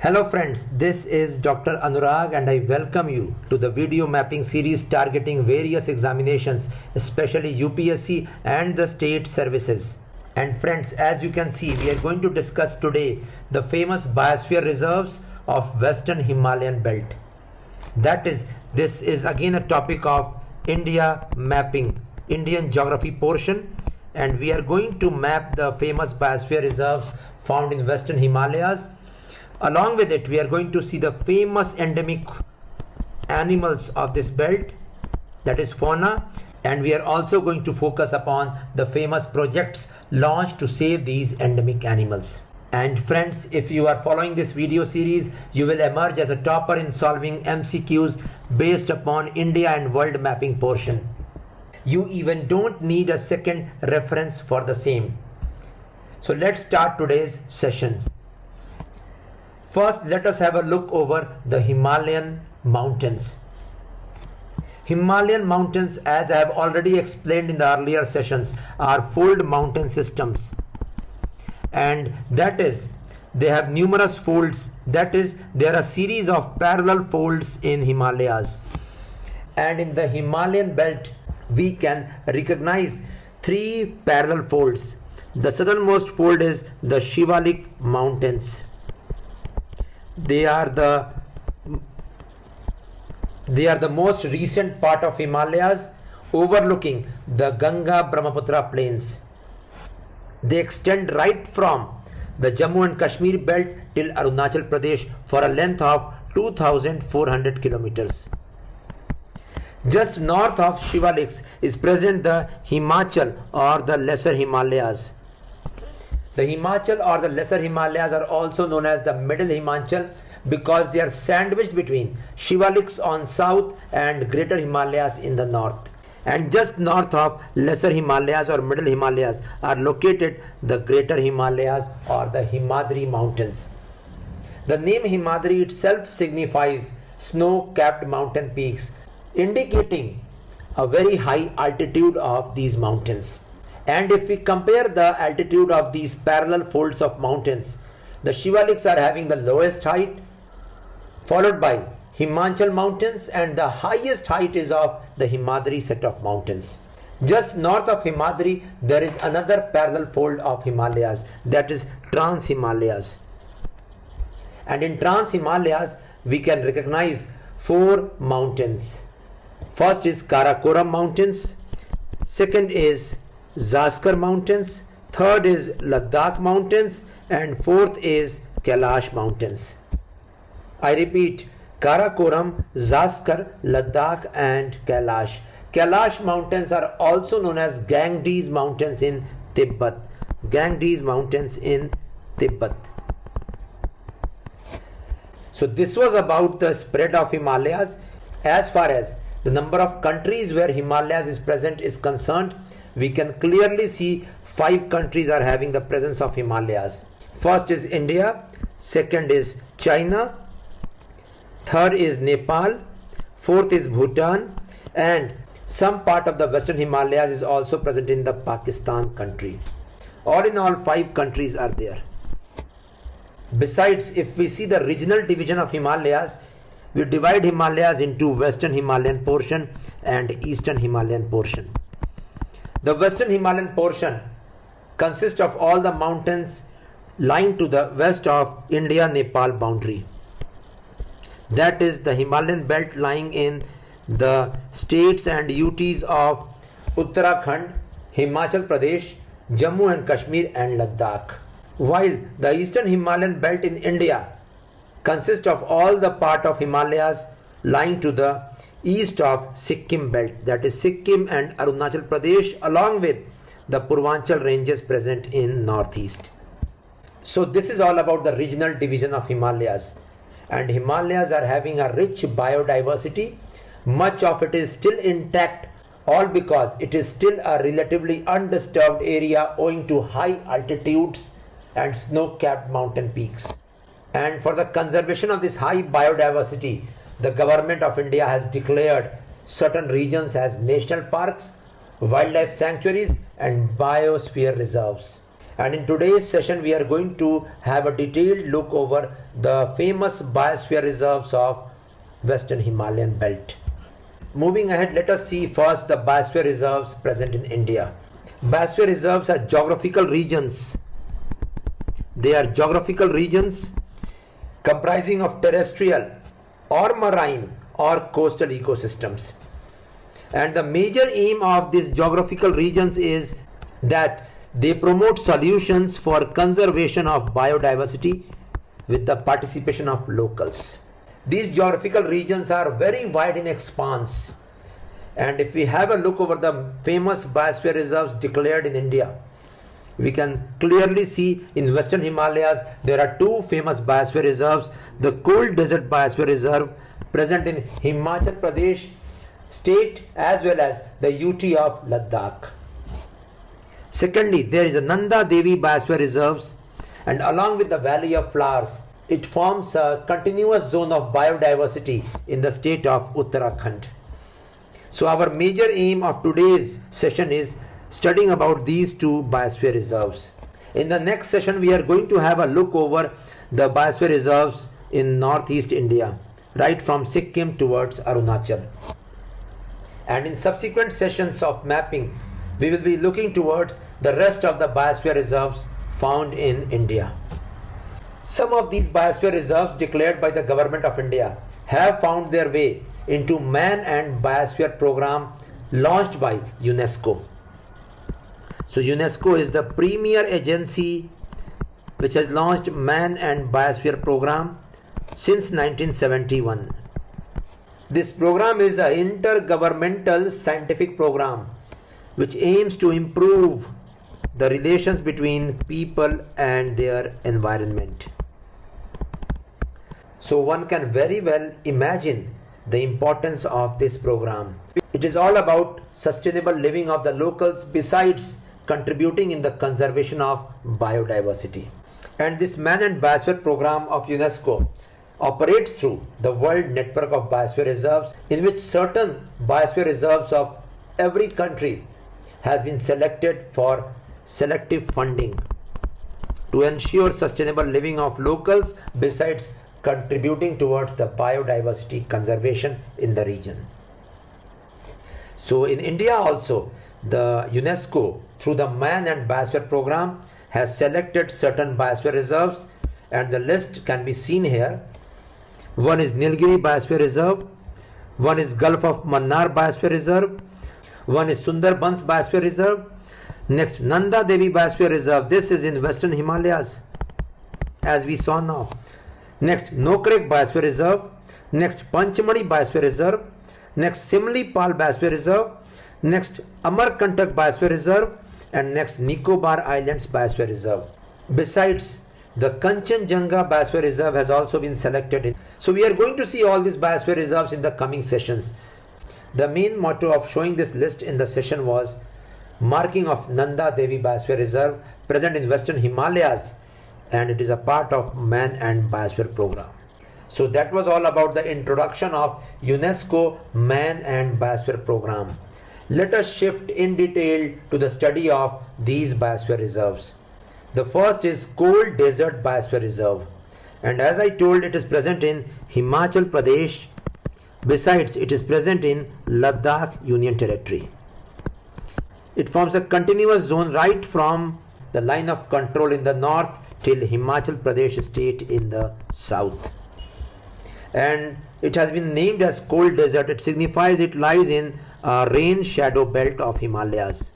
Hello friends, this is Dr. Anurag and I welcome you to the video mapping series targeting various examinations, especially UPSC and the state services. And friends, as you can see, we are going to discuss today the famous biosphere reserves of Western Himalayan belt. This is again a topic of India mapping, Indian geography portion, and we are going to map the famous biosphere reserves found in Western Himalayas. Along with it, we are going to see the famous endemic animals of this belt, that is fauna, and we are also going to focus upon the famous projects launched to save these endemic animals. And friends, if you are following this video series, you will emerge as a topper in solving MCQs based upon India and world mapping portion. You even don't need a second reference for the same. So let's start today's session. First, let us have a look over the Himalayan mountains. Himalayan mountains, as I have already explained in the earlier sessions, are fold mountain systems. And that is, they have numerous folds. That is, there are a series of parallel folds in Himalayas. And in the Himalayan belt, we can recognize three parallel folds. The southernmost fold is the Shivalik mountains. They are the most recent part of Himalayas, overlooking the Ganga-Brahmaputra plains. They extend right from the Jammu and Kashmir belt till Arunachal Pradesh for a length of 2,400 kilometers. Just north of Shivaliks is present the Himachal or the Lesser Himalayas. The Himachal or the Lesser Himalayas are also known as the Middle Himachal because they are sandwiched between Shivaliks on south and Greater Himalayas in the north. And just north of Lesser Himalayas or Middle Himalayas are located the Greater Himalayas or the Himadri mountains. The name Himadri itself signifies snow-capped mountain peaks, indicating a very high altitude of these mountains. And if we compare the altitude of these parallel folds of mountains, the Shivaliks are having the lowest height, followed by Himachal mountains, and the highest height is of the Himadri set of mountains. Just north of Himadri, there is another parallel fold of Himalayas, that is Trans-Himalayas. And in Trans-Himalayas, we can recognize four mountains. First is Karakoram mountains, second is Zaskar mountains, third is Ladakh mountains, and fourth is Kailash mountains. I repeat, Karakoram, Zaskar, Ladakh and Kailash. Kailash mountains are also known as Gangdes mountains in Tibet. Gangdes mountains in Tibet. So this was about the spread of Himalayas. As far as the number of countries where Himalayas is present is concerned, we can clearly see 5 countries are having the presence of Himalayas. First is India, second is China, third is Nepal, fourth is Bhutan, and some part of the Western Himalayas is also present in the Pakistan country. All in all, 5 countries are there. Besides, if we see the regional division of Himalayas, we divide Himalayas into Western Himalayan portion and Eastern Himalayan portion. The Western Himalayan portion consists of all the mountains lying to the west of India-Nepal boundary. That is the Himalayan belt lying in the states and UTs of Uttarakhand, Himachal Pradesh, Jammu and Kashmir and Ladakh. While the Eastern Himalayan belt in India consists of all the part of Himalayas lying to the east of Sikkim belt, that is Sikkim and Arunachal Pradesh, along with the Purvanchal ranges present in northeast. So this is all about the regional division of Himalayas. And Himalayas are having a rich biodiversity. Much of it is still intact, all because it is still a relatively undisturbed area owing to high altitudes and snow-capped mountain peaks. And for the conservation of this high biodiversity, the government of India has declared certain regions as national parks, wildlife sanctuaries and biosphere reserves. And in today's session we are going to have a detailed look over the famous biosphere reserves of Western Himalayan belt. Moving ahead, let us see first the biosphere reserves present in India. Biosphere reserves are geographical regions. They are geographical regions comprising of terrestrial or marine or coastal ecosystems. And the major aim of these geographical regions is that they promote solutions for conservation of biodiversity with the participation of locals. These geographical regions are very wide in expanse, and if we have a look over the famous biosphere reserves declared in India, we can clearly see in Western Himalayas there are two famous biosphere reserves: the cold desert biosphere reserve present in Himachal Pradesh state as well as the UT of Ladakh. Secondly, there is a Nanda DEVI biosphere reserves, and along with the Valley of Flowers, it forms a continuous zone of biodiversity in the state of Uttarakhand. So our major aim of today's session is studying about these two biosphere reserves. In the next session we are going to have a look over the biosphere reserves in northeast India, right from Sikkim towards Arunachal. And in subsequent sessions of mapping, we will be looking towards the rest of the biosphere reserves found in India. Some of these biosphere reserves declared by the Government of India have found their way into Man and Biosphere program launched by UNESCO. So UNESCO is the premier agency which has launched Man and Biosphere program since 1971. This program is an intergovernmental scientific program which aims to improve the relations between people and their environment. So one can very well imagine the importance of this program. It is all about sustainable living of the locals besides contributing in the conservation of biodiversity. And this Man and Biosphere program of UNESCO operates through the World Network of Biosphere Reserves, in which certain biosphere reserves of every country has been selected for selective funding to ensure sustainable living of locals besides contributing towards the biodiversity conservation in the region. So in India also, the UNESCO through the Man and Biosphere program has selected certain biosphere reserves, and the list can be seen here. One is Nilgiri Biosphere Reserve, one is Gulf of Mannar Biosphere Reserve, one is Sundarbans Biosphere Reserve, next Nanda Devi Biosphere Reserve, this is in Western Himalayas as we saw now. Next Nokrek Biosphere Reserve, next Panchmani Biosphere Reserve, next Simli Pal Biosphere Reserve, next Amarkantak Biosphere Reserve, and next Nicobar Islands Biosphere Reserve. Besides, the Kanchenjunga Biosphere Reserve has also been selected. So we are going to see all these biosphere reserves in the coming sessions. The main motto of showing this list in the session was marking of Nanda Devi Biosphere Reserve present in Western Himalayas, and it is a part of Man and Biosphere program. So that was all about the introduction of UNESCO Man and Biosphere program. Let us shift in detail to the study of these biosphere reserves. The first is Cold Desert Biosphere Reserve, and as I told, it is present in Himachal Pradesh. Besides, it is present in Ladakh Union Territory. It forms a continuous zone right from the line of control in the north till Himachal Pradesh state in the south. And it has been named as cold desert. It signifies it lies in a rain shadow belt of Himalayas,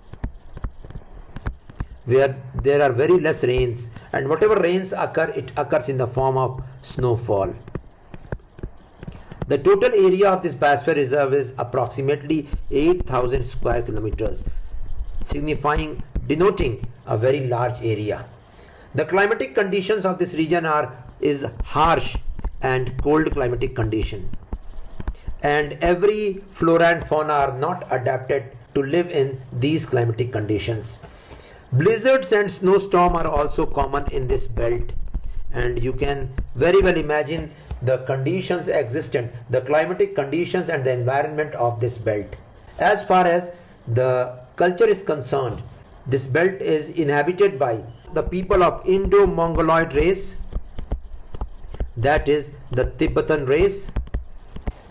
where there are very less rains, and whatever rains occur, it occurs in the form of snowfall. The total area of this biosphere reserve is approximately 8,000 square kilometers, denoting a very large area. The climatic conditions of this region is harsh and cold climatic condition, and every flora and fauna are not adapted to live in these climatic conditions. Blizzards and snowstorm are also common in this belt, and you can very well imagine the conditions existent, the climatic conditions and the environment of this belt. As far as the culture is concerned, this belt is inhabited by the people of Indo-Mongoloid race, that is the Tibetan race,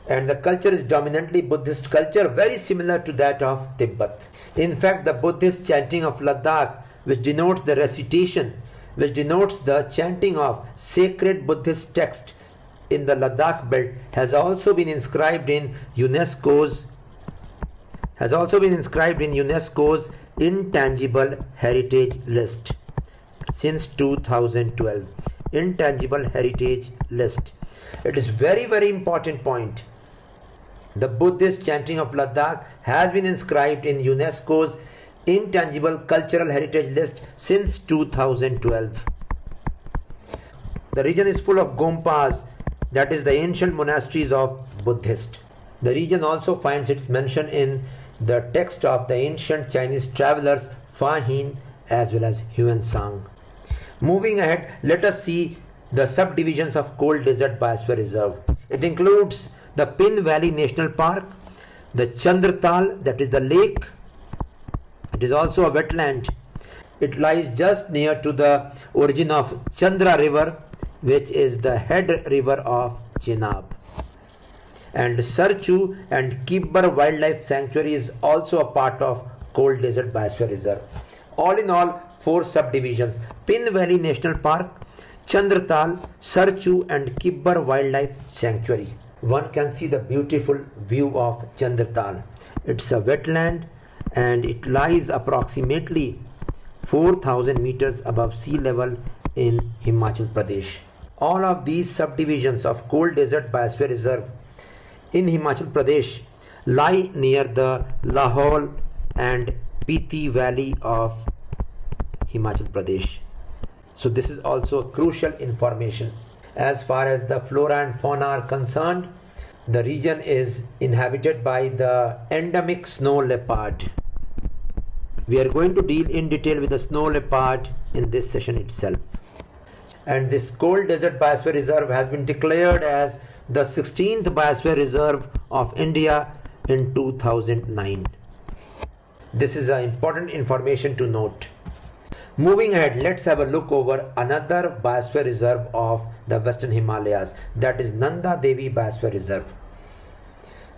and the culture is dominantly Buddhist culture, very similar to that of Tibet. In fact, the Buddhist chanting of Ladakh, which denotes the recitation, which denotes the chanting of sacred Buddhist text in the Ladakh belt, has also been inscribed in UNESCO's Intangible Heritage List since 2012. Intangible Heritage List. It is very, very important point. The Buddhist chanting of Ladakh has been inscribed in UNESCO's Intangible Cultural Heritage List since 2012. The region is full of gompas, that is the ancient monasteries of Buddhists. The region also finds its mention in the text of the ancient Chinese travelers Fa Hin as well as Huan Sang. Moving ahead, let us see the subdivisions of Cold Desert Biosphere Reserve. It includes the Pin Valley National Park, the Chandratal, that is the lake. It is also a wetland. It lies just near to the origin of Chandra River, which is the head river of Chenab. And Sarchu and Kibber Wildlife Sanctuary is also a part of Cold Desert Biosphere Reserve. All in all, 4 subdivisions: Pin Valley National Park, Chandratal, Sarchu and Kibber Wildlife Sanctuary. One can see the beautiful view of Chandratal. It's a wetland and it lies approximately 4,000 meters above sea level in Himachal Pradesh. All of these subdivisions of Cold Desert Biosphere Reserve in Himachal Pradesh lie near the Lahore and Piti Valley of Himachal Pradesh. So this is also crucial information. As far as the flora and fauna are concerned, the region is inhabited by the endemic snow leopard. We are going to deal in detail with the snow leopard in this session itself. And this Cold Desert Biosphere Reserve has been declared as the 16th Biosphere Reserve of India in 2009. This is important information to note. Moving ahead, let's have a look over another Biosphere Reserve of the Western Himalayas, that is Nanda Devi Biosphere Reserve.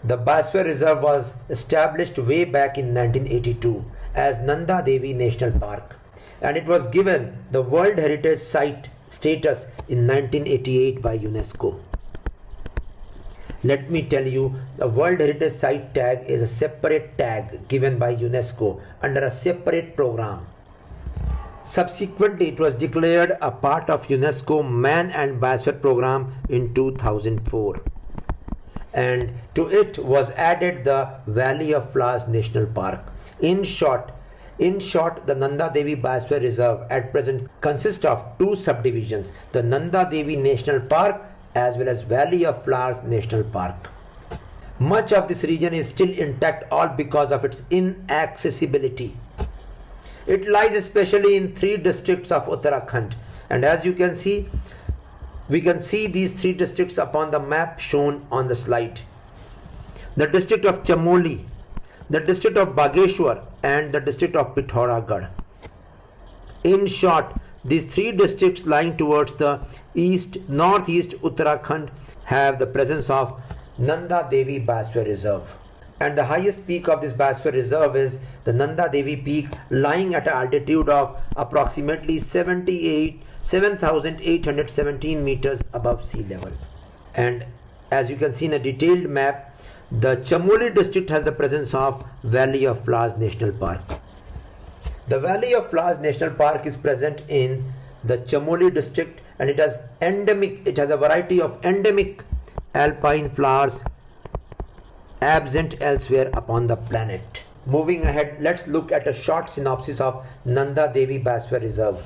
The Biosphere Reserve was established way back in 1982 as Nanda Devi National Park, and it was given the World Heritage Site status in 1988 by UNESCO. Let me tell you, the World Heritage Site tag is a separate tag given by UNESCO under a separate program. Subsequently, it was declared a part of UNESCO Man and Biosphere program in 2004. And to it was added the Valley of Flowers National Park. In short, the Nanda Devi Biosphere Reserve at present consists of 2 subdivisions, the Nanda Devi National Park as well as Valley of Flowers National Park. Much of this region is still intact, all because of its inaccessibility. It lies especially in 3 districts of Uttarakhand, and as you can see, we can see these 3 districts upon the map shown on the slide. The district of Chamoli, the district of Bageshwar and the district of Pithoragarh. In short, these 3 districts lying towards the northeast Uttarakhand have the presence of Nanda Devi Biosphere Reserve. And the highest peak of this Biosphere Reserve is the Nanda Devi Peak, lying at an altitude of approximately 7,817 meters above sea level. And as you can see in a detailed map, the Chamoli district has the presence of Valley of Flowers National Park. The Valley of Flowers National Park is present in the Chamoli district, and it has a variety of endemic alpine flowers absent elsewhere upon the planet. Moving ahead, let's look at a short synopsis of Nanda Devi Biosphere Reserve.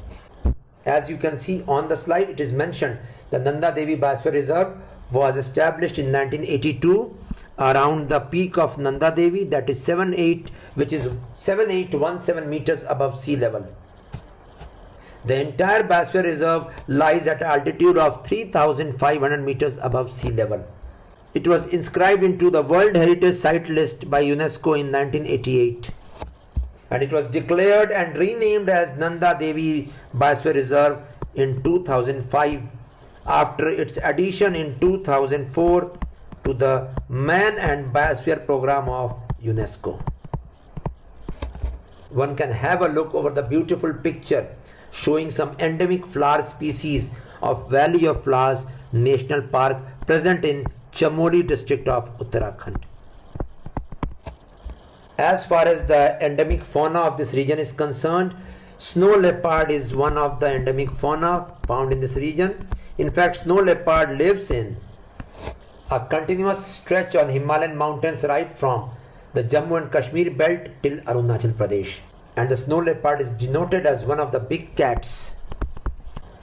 As you can see on the slide, it is mentioned the Nanda Devi Biosphere Reserve was established in 1982 around the peak of Nanda Devi, that is 7817 meters above sea level. The entire Biosphere Reserve lies at an altitude of 3,500 meters above sea level. It was inscribed into the World Heritage Site list by UNESCO in 1988. and it was declared and renamed as Nanda DEVI Biosphere Reserve in 2005 after its addition in 2004 to the Man and Biosphere Program of UNESCO. One can have a look over the beautiful picture showing some endemic flower species of Valley of Flowers National Park present in Jammu district of Uttarakhand. As far as the endemic fauna of this region is concerned, snow leopard is one of the endemic fauna found in this region. In fact, snow leopard lives in a continuous stretch on Himalayan mountains right from the Jammu and Kashmir belt till Arunachal Pradesh. And the snow leopard is denoted as one of the big cats.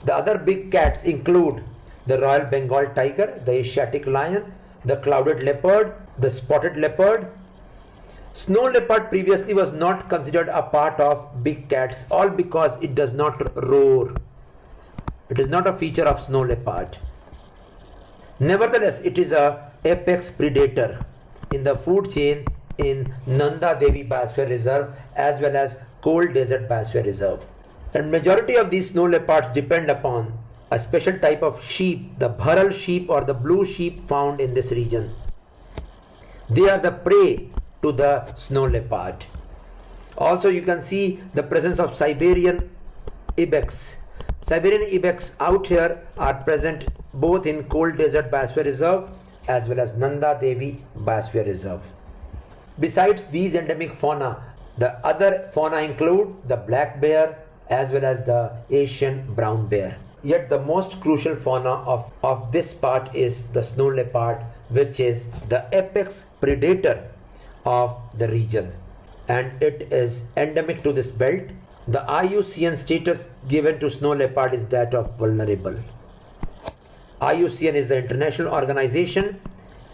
The other big cats include the Royal Bengal tiger, the Asiatic lion, the clouded leopard, the spotted leopard. Snow leopard previously was not considered a part of big cats, all because it does not roar. It is not a feature of snow leopard. Nevertheless, it is a apex predator in the food chain in Nanda DEVI Biosphere Reserve as well as Cold Desert Biosphere Reserve. And majority of these snow leopards depend upon a special type of sheep, the bharal sheep or the blue sheep found in this region. They are the prey to the snow leopard. Also, you can see the presence of Siberian ibex. Siberian ibex out here are present both in Cold Desert Biosphere Reserve as well as Nanda DEVI Biosphere Reserve. Besides these endemic fauna, the other fauna include the black bear as well as the Asian brown bear. Yet the most crucial fauna of this part is the snow leopard, which is the apex predator of the region, and it is endemic to this belt. The IUCN status given to snow leopard is that of vulnerable. IUCN is the international organization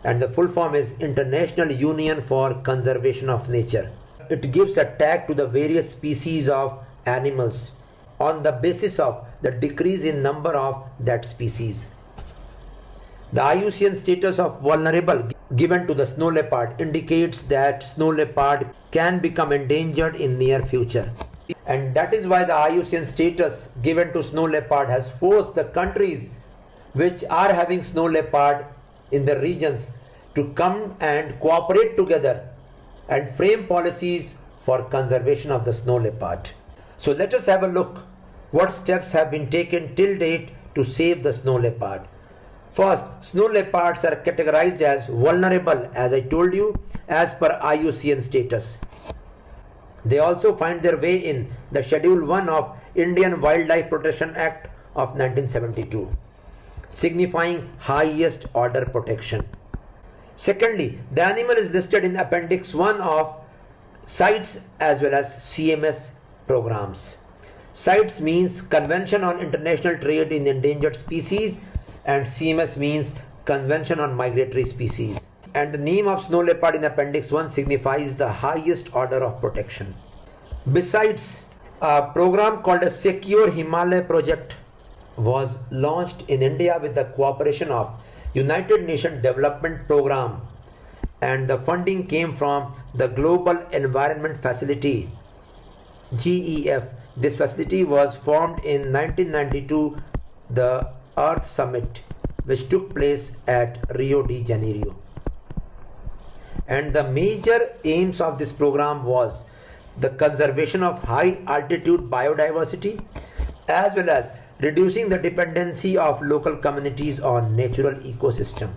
and the full form is International Union for Conservation of Nature. It gives a tag to the various species of animals on the basis of the decrease in number of that species. The IUCN status of vulnerable given to the snow leopard indicates that snow leopard can become endangered in near future. And that is why the IUCN status given to snow leopard has forced the countries which are having snow leopard in the regions to come and cooperate together and frame policies for conservation of the snow leopard. So let us have a look what steps have been taken till date to save the snow leopard. First, snow leopards are categorized as vulnerable, as I told you, as per IUCN status. They also find their way in the Schedule 1 of Indian Wildlife Protection Act of 1972, signifying highest order protection. Secondly, the animal is listed in Appendix 1 of CITES as well as CMS programs. CITES means Convention on International Trade in Endangered Species and CMS means Convention on Migratory Species. And the name of snow leopard in Appendix 1 signifies the highest order of protection. Besides, a program called a Secure Himalaya Project was launched in India with the cooperation of United Nations Development Program, and the funding came from the Global Environment Facility, GEF. This facility was formed in 1992, the Earth Summit, which took place at Rio de Janeiro. And the major aims of this program was the conservation of high altitude biodiversity as well as reducing the dependency of local communities on natural ecosystem.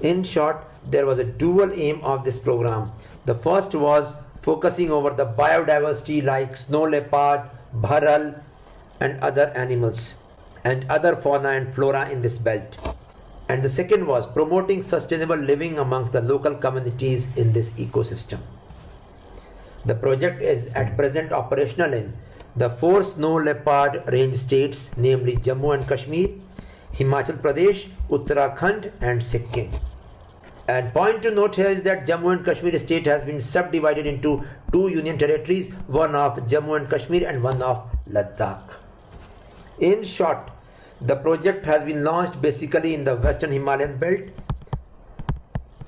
In short, there was a dual aim of this program. The first was focusing over the biodiversity like snow leopard, bharal and other animals and other fauna and flora in this belt. And the second was promoting sustainable living amongst the local communities in this ecosystem. The project is at present operational in the 4 snow leopard range states, namely Jammu and Kashmir, Himachal Pradesh, Uttarakhand and Sikkim. And point to note here is that Jammu and Kashmir state has been subdivided into 2 union territories, one of Jammu and Kashmir and one of Ladakh. In short, the project has been launched basically in the western Himalayan belt,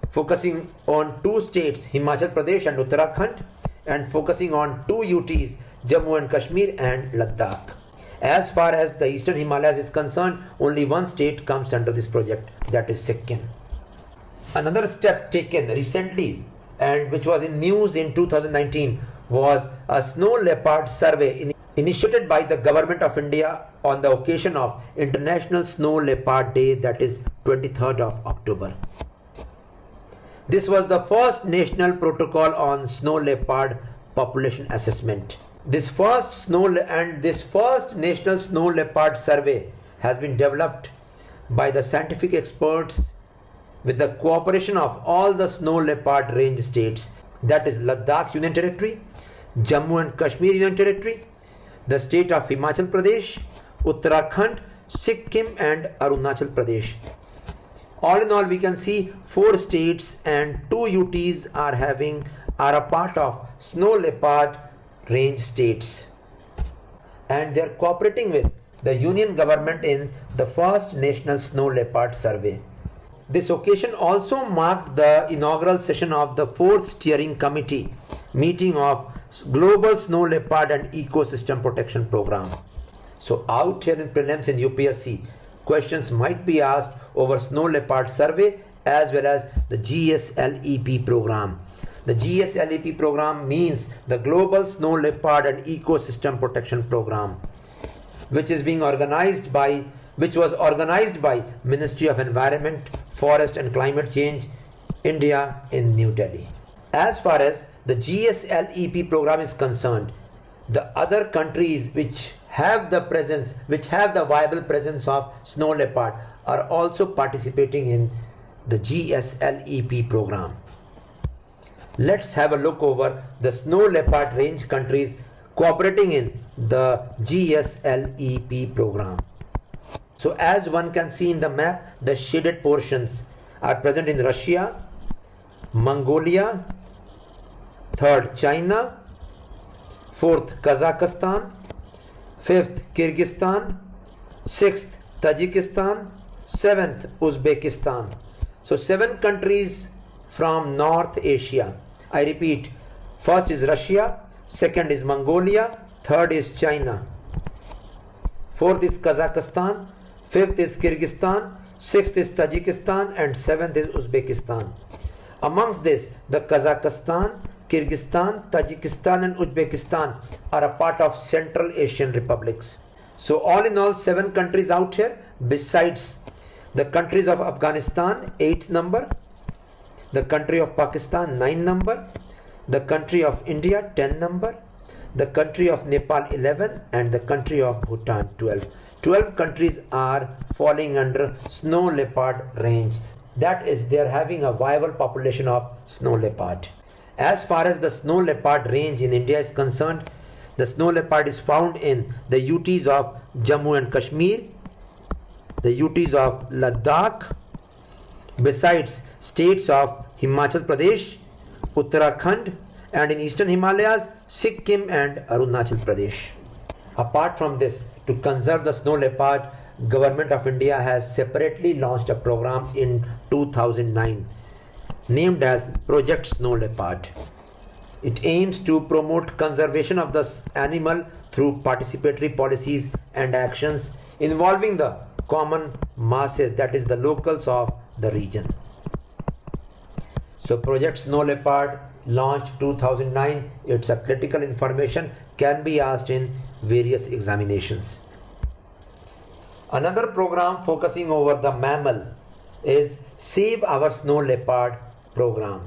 focusing on 2 states, Himachal Pradesh and Uttarakhand, and focusing on two UTs, Jammu and Kashmir and Ladakh. As far as the Eastern Himalayas is concerned, only one state comes under this project, that is Sikkim. Another step taken recently and which was in news in 2019 was a snow leopard survey initiated by the Government of India on the occasion of International Snow Leopard Day, that is 23rd of October. This was the first national protocol on snow leopard population assessment. This first national snow leopard survey has been developed by the scientific experts with the cooperation of all the snow leopard range states, that is Ladakh Union Territory, Jammu and Kashmir Union Territory, the state of Himachal Pradesh, Uttarakhand, Sikkim and Arunachal Pradesh. All in all, we can see 4 states and 2 UTs are a part of snow leopard range states, and they are cooperating with the union government in the first national snow leopard survey. This occasion also marked the inaugural session of the 4th Steering Committee meeting of Global Snow Leopard and Ecosystem Protection Program. So out here in prelims in UPSC, questions might be asked over snow leopard survey as well as the GSLEP program. The GSLEP program means the Global Snow Leopard and Ecosystem Protection Program, which was organized by Ministry of Environment, Forest and Climate Change, India in New Delhi. As far as the GSLEP program is concerned, the other countries which have the viable presence of snow leopard are also participating in the GSLEP program. Let's have a look over the snow leopard range countries cooperating in the GSLEP program. So as one can see in the map, the shaded portions are present in Russia, Mongolia, 3rd China, 4th Kazakhstan, 5th Kyrgyzstan, 6th Tajikistan, 7th Uzbekistan. So 7 countries from North Asia. I repeat, first is Russia, second is Mongolia, third is China, 4th is Kazakhstan, 5th is Kyrgyzstan, 6th is Tajikistan and 7th is Uzbekistan. Amongst this, the Kazakhstan, Kyrgyzstan, Tajikistan and Uzbekistan are a part of Central Asian republics. So all in all, 7 countries out here, besides the countries of Afghanistan, 8th number, the country of Pakistan, 9 number, the country of India, 10 number, the country of Nepal, 11 and the country of Bhutan, 12. 12 countries are falling under snow leopard range. That is, they are having a viable population of snow leopard. As far as the snow leopard range in India is concerned, the snow leopard is found in the UTs of Jammu and Kashmir, the UTs of Ladakh, besides states of Himachal Pradesh, Uttarakhand, and in Eastern Himalayas, Sikkim and Arunachal Pradesh. Apart from this, to conserve the snow leopard, Government of India has separately launched a program in 2009 named as Project Snow Leopard. It aims to promote conservation of the animal through participatory policies and actions involving the common masses, that is the locals of the region. So Project Snow Leopard launched 2009. It's a critical information, can be asked in various examinations. Another program focusing over the mammal is Save Our Snow Leopard program,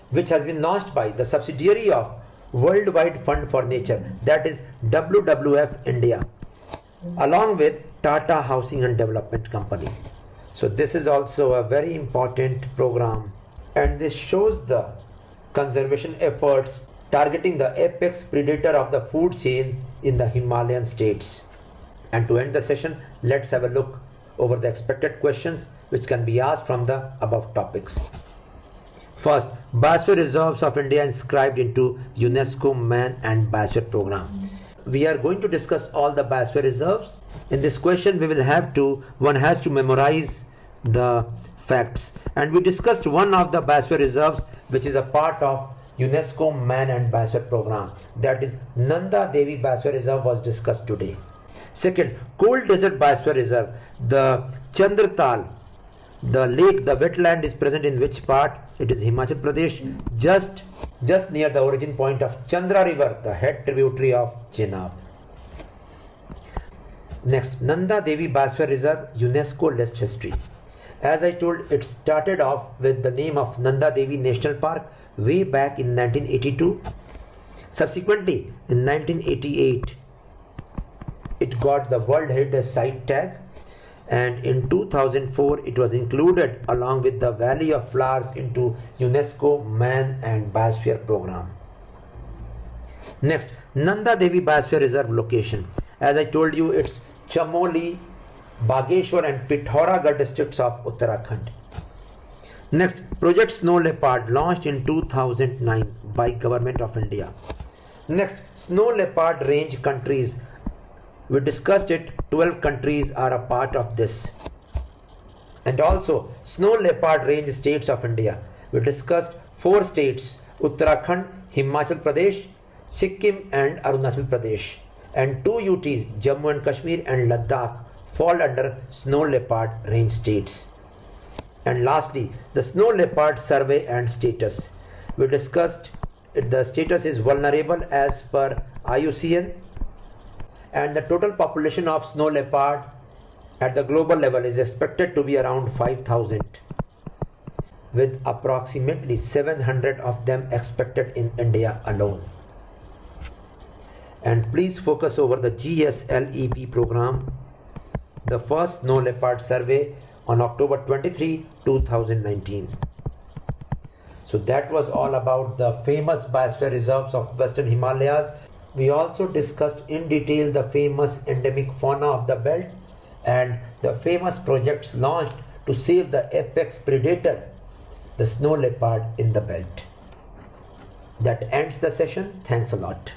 which has been launched by the subsidiary of Worldwide Fund for Nature, that is WWF India, along with Tata Housing and Development Company. So this is also a very important program, and this shows the conservation efforts targeting the apex predator of the food chain in the Himalayan states. And to end the session, let's have a look over the expected questions which can be asked from the above topics. First, Biosphere Reserves of India inscribed into UNESCO Man and Biosphere Program. We are going to discuss all the biosphere reserves. In this question, one has to memorize the facts. And we discussed one of the biosphere reserves which is a part of UNESCO Man and Biosphere Program. That is Nanda Devi Biosphere Reserve was discussed today. Second, Cold Desert Biosphere Reserve. The Chandratal, the lake, the wetland is present in which part? It is Himachal Pradesh, just near the origin point of Chandra River, the head tributary of Chenab. Next, Nanda Devi Biosphere Reserve, UNESCO list history. As I told, it started off with the name of Nanda Devi National Park way back in 1982. Subsequently, in 1988, it got the World Heritage Site tag, and in 2004 it was included along with the Valley of Flowers into UNESCO Man and Biosphere Program. Next, Nanda Devi Biosphere Reserve location. As I told you, it's Chamoli, Bageshwar and Pithoragarh districts of Uttarakhand. Next, Project Snow Leopard launched in 2009 by Government of India. Next, Snow Leopard range countries. We discussed it, 12 countries are a part of this. And also Snow Leopard range states of India. We discussed 4 states, Uttarakhand, Himachal Pradesh, Sikkim and Arunachal Pradesh. And 2 UTs, Jammu and Kashmir and Ladakh, fall under Snow Leopard range states. And lastly, the Snow Leopard survey and status. We discussed the status is vulnerable as per IUCN, and the total population of snow leopard at the global level is expected to be around 5,000, with approximately 700 of them expected in India alone. And please focus over the GSLEP program, the first snow leopard survey on October 23, 2019. So that was all about the famous biosphere reserves of Western Himalayas. We also discussed in detail the famous endemic fauna of the belt and the famous projects launched to save the apex predator, the snow leopard in the belt. That ends the session. Thanks a lot.